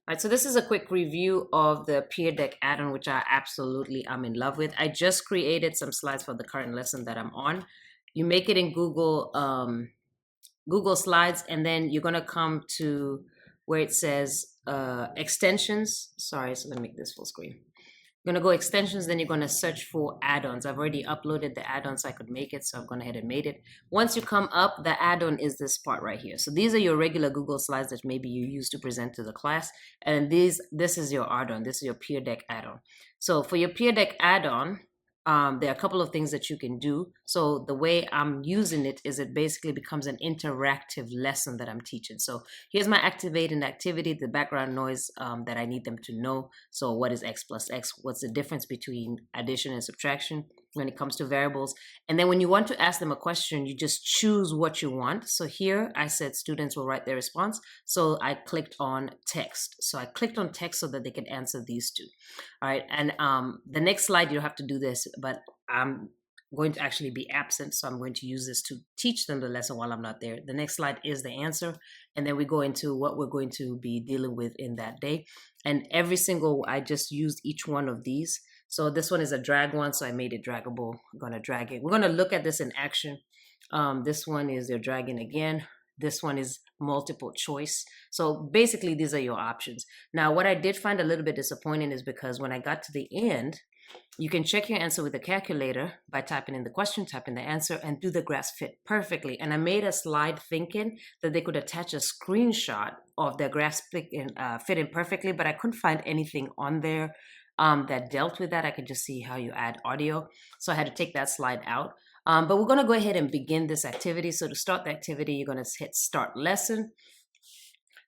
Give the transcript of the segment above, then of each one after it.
All right, so this is a quick review of the Peer Deck add-on, which I'm in love with. I just created some slides for the current lesson that I'm on. You make it in Google Slides, and then you're gonna come to where it says extensions. Sorry, so let me make this full screen. You're gonna go extensions, then you're gonna search for add-ons. I've already uploaded the add-on so I could make it, so I've gone ahead and made it. Once you come up, the add-on is this part right here. So these are your regular Google Slides that maybe you use to present to the class, and this is your add-on. This is your Peer Deck add-on. So for your Peer Deck add-on, there are a couple of things that you can do. So the way I'm using it is it basically becomes an interactive lesson that I'm teaching. So here's my activating activity, the background noise that I need them to know. So what is x plus x? What's the difference between addition and subtraction when it comes to variables? And then when you want to ask them a question, you just choose what you want. So here I said students will write their response. So I clicked on text. So I clicked on text so that they can answer these two. All right. And the next slide, you have to do this, but I'm going to actually be absent. So I'm going to use this to teach them the lesson while I'm not there. The next slide is the answer. And then we go into what we're going to be dealing with in that day. And I just used each one of these. So this one is a drag one, so I made it draggable. I'm going to drag it. We're going to look at this in action. This one is they're dragging again. This one is multiple choice. So basically, these are your options. Now, what I did find a little bit disappointing is because when I got to the end, you can check your answer with a calculator by typing in the question, typing the answer, and do the graphs fit perfectly. And I made a slide thinking that they could attach a screenshot of their graphs fitting perfectly, but I couldn't find anything on there that dealt with that. I could just see how you add audio. So I had to take that slide out. But we're going to go ahead and begin this activity. So to start the activity, you're going to hit Start Lesson.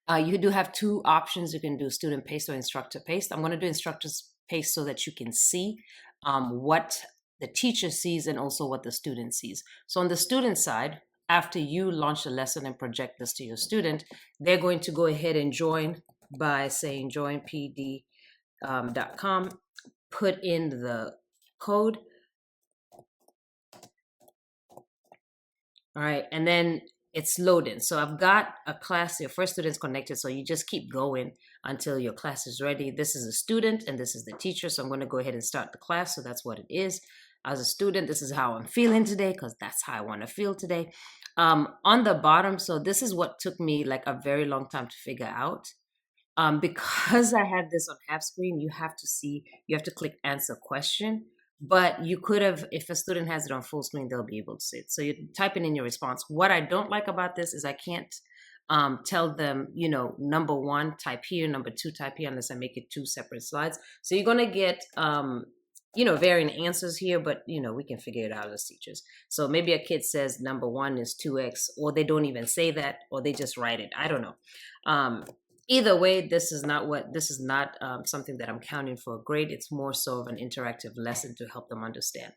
You do have two options. You can do student paste or instructor paste. I'm going to do instructor's paste so that you can see what the teacher sees and also what the student sees. So on the student side, after you launch the lesson and project this to your student, they're going to go ahead and join by saying join pd.com, put in the code. All right, and then it's loading. So I've got a class, your first student's connected, so you just keep going until your class is ready. This is a student and this is the teacher, so I'm going to go ahead and start the class. So that's what it is. As a student, this is how I'm feeling today because that's how I want to feel today. On the bottom, so this is what took me like a very long time to figure out. Because I had this on half screen, you have to click answer question. But you could have, if a student has it on full screen, they'll be able to see it. So you're typing in your response. What I don't like about this is I can't tell them, number one, type here, number two, type here, unless I make it two separate slides. So you're going to get, varying answers here, but, we can figure it out as teachers. So maybe a kid says number one is 2x, or they don't even say that, or they just write it. I don't know. Either way, this is not something that I'm counting for a grade. It's more so of an interactive lesson to help them understand.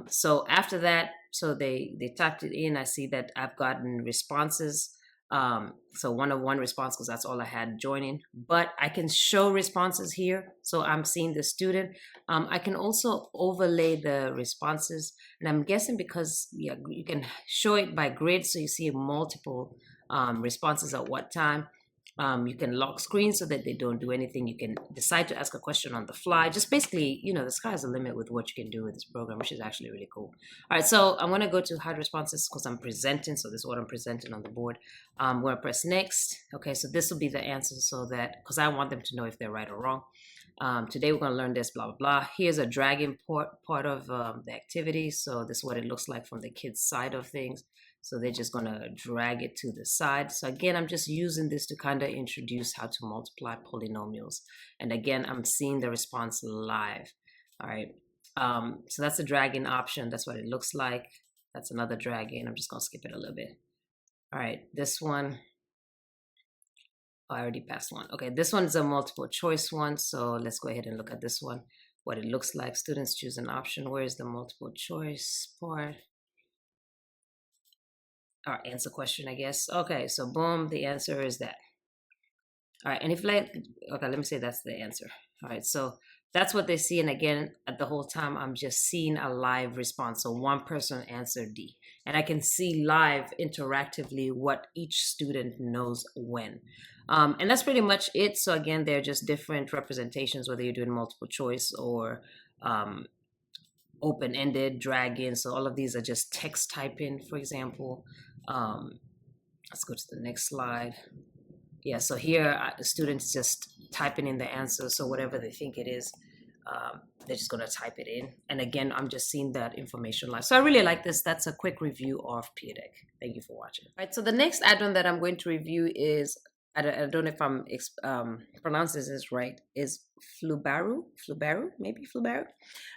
So after that, so they typed it in. I see that I've gotten responses. So 1 of 1 response because that's all I had joining. But I can show responses here. So I'm seeing the student. I can also overlay the responses. And I'm guessing because you can show it by grade, so you see multiple responses at what time. You can lock screens so that they don't do anything. You can decide to ask a question on the fly. Just basically, the sky's the limit with what you can do with this program, which is actually really cool. All right, so I'm going to go to hide responses because I'm presenting. So this is what I'm presenting on the board. I'm going to press next. Okay, so this will be the answer so that, because I want them to know if they're right or wrong. Today we're going to learn this, blah, blah, blah. Here's a dragging part of the activity. So this is what it looks like from the kids' side of things. So they're just going to drag it to the side. So again, I'm just using this to kind of introduce how to multiply polynomials. And again, I'm seeing the response live. All right. So that's the dragging option. That's what it looks like. That's another dragging. I'm just going to skip it a little bit. All right. This one. Oh, I already passed one. Okay. This one is a multiple choice one. So let's go ahead and look at this one. What it looks like. Students choose an option. Where is the multiple choice part? Or answer question, I guess. Okay, so boom, the answer is that. All right, and if okay, let me say that's the answer. All right, so That's what they see. And again, at the whole time, I'm just seeing a live response. So one person answered D. And I can see live interactively what each student knows when. And that's pretty much it. So again, they're just different representations, whether you're doing multiple choice or um, open-ended, drag-in. So all of these are just text typing, for example. Let's go to the next slide. Yeah, so here the students just typing in the answer. So whatever they think it is, they're just going to type it in. And again, I'm just seeing that information live. So I really like this. That's a quick review of Peer Deck. Thank you for watching. All right, so the next add-on that I'm going to review is, I don't know if I'm pronouncing this right, is Flubaru, maybe Flubaru. All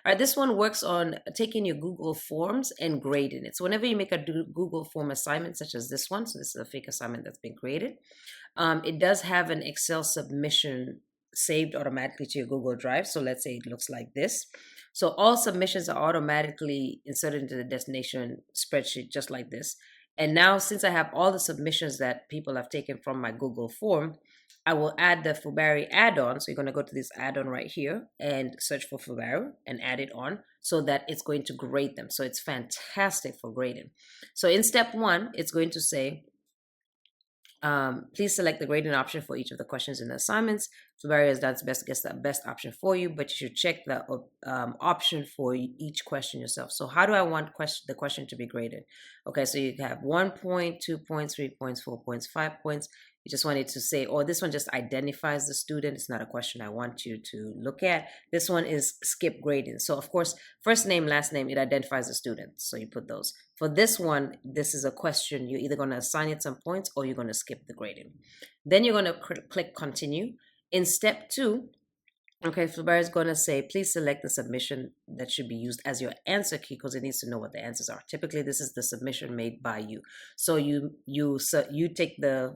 right, this one works on taking your Google Forms and grading it. So whenever you make a Google Form assignment, such as this one, so this is a fake assignment that's been created, it does have an Excel submission saved automatically to your Google Drive. So let's say it looks like this. So all submissions are automatically inserted into the destination spreadsheet just like this. And now, since I have all the submissions that people have taken from my Google form, I will add the Fubari add-on. So you're going to go to this add-on right here and search for Fubari and add it on so that it's going to grade them. So it's fantastic for grading. So in step one, it's going to say, please select the grading option for each of the questions in the assignments. Flubaria is that's best guess the best option for you, but you should check the option for each question yourself. So how do I want the question to be graded? Okay, so you have 1 point, 2 points, 3 points, 4 points, 5 points. You just want it to say, oh, this one just identifies the student. It's not a question I want you to look at. This one is skip grading. So of course, first name, last name, it identifies the student. So you put those. For this one, this is a question. You're either going to assign it some points or you're going to skip the grading. Then you're going to click continue. In step two, okay, Flubar is going to say, please select the submission that should be used as your answer key because it needs to know what the answers are. Typically, this is the submission made by you. So you take the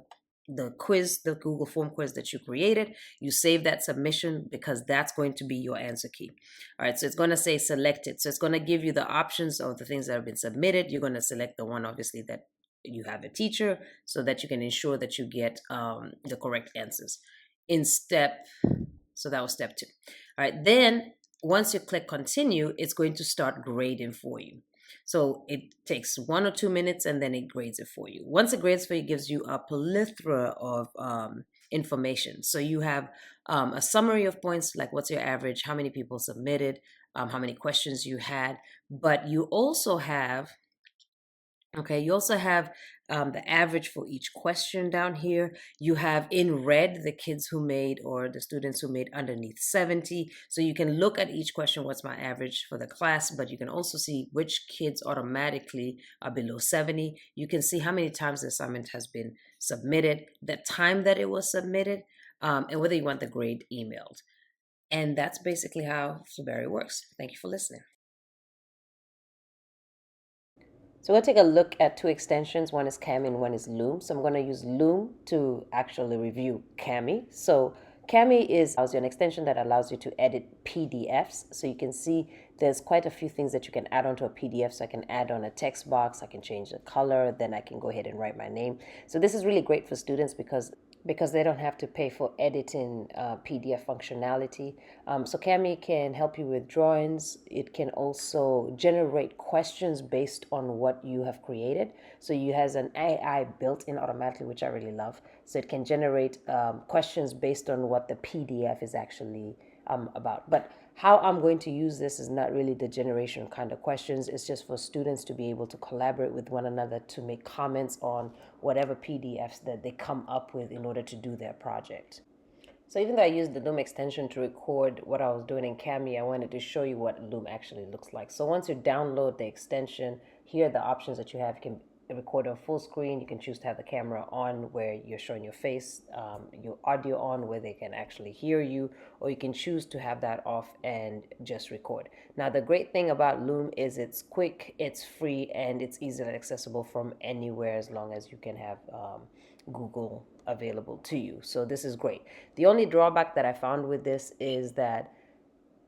quiz, the Google form quiz that you created, you save that submission because that's going to be your answer key. All right, so it's going to say selected. So it's going to give you the options of the things that have been submitted. You're going to select the one, obviously, that you have a teacher so that you can ensure that you get the correct answers. So that was step two. All right, then once you click continue, it's going to start grading for you. So it takes 1 or 2 minutes and then it grades it for you. Once it grades for you, it gives you a plethora of information. So you have a summary of points, like what's your average, how many people submitted, how many questions you had. But you also have, the average for each question down here. You have in red the kids who made, or the students who made underneath 70. So you can look at each question, what's my average for the class, but you can also see which kids automatically are below 70. You can see how many times the assignment has been submitted, the time that it was submitted, and whether you want the grade emailed. And that's basically how Fluberry works. Thank you for listening. So we'll take a look at two extensions. One is Cami and one is Loom. So I'm going to use Loom to actually review Cami. So Cami is an extension that allows you to edit PDFs. So you can see there's quite a few things that you can add onto a PDF. So I can add on a text box, I can change the color, then I can go ahead and write my name. So this is really great for students because they don't have to pay for editing PDF functionality. So Cami can help you with drawings. It can also generate questions based on what you have created. So you has an AI built in automatically, which I really love. So it can generate questions based on what the PDF is actually about. But how I'm going to use this is not really the generation kind of questions. It's just for students to be able to collaborate with one another to make comments on whatever PDFs that they come up with in order to do their project. So even though I used the Loom extension to record what I was doing in Cami, I wanted to show you what Loom actually looks like. So once you download the extension, here are the options that you have. You can record on full screen. You can choose to have the camera on where you're showing your face, your audio on where they can actually hear you, or you can choose to have that off and just record. Now, the great thing about Loom is it's quick, it's free, and it's easily accessible from anywhere as long as you can have Google available to you. So this is great. The only drawback that I found with this is that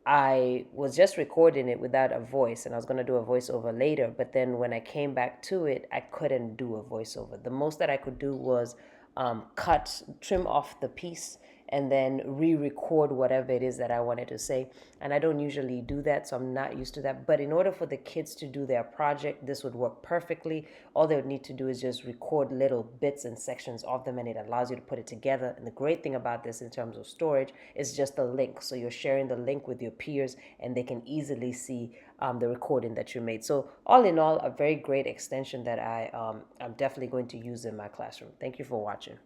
I was just recording it without a voice, and I was going to do a voiceover later, but then when I came back to it, I couldn't do a voiceover. The most that I could do was trim off the piece and then re-record whatever it is that I wanted to say. And I don't usually do that, so I'm not used to that. But in order for the kids to do their project, this would work perfectly. All they would need to do is just record little bits and sections of them, and it allows you to put it together. And the great thing about this in terms of storage is just a link. So you're sharing the link with your peers, and they can easily see the recording that you made. So all in all, a very great extension that I'm definitely going to use in my classroom. Thank you for watching.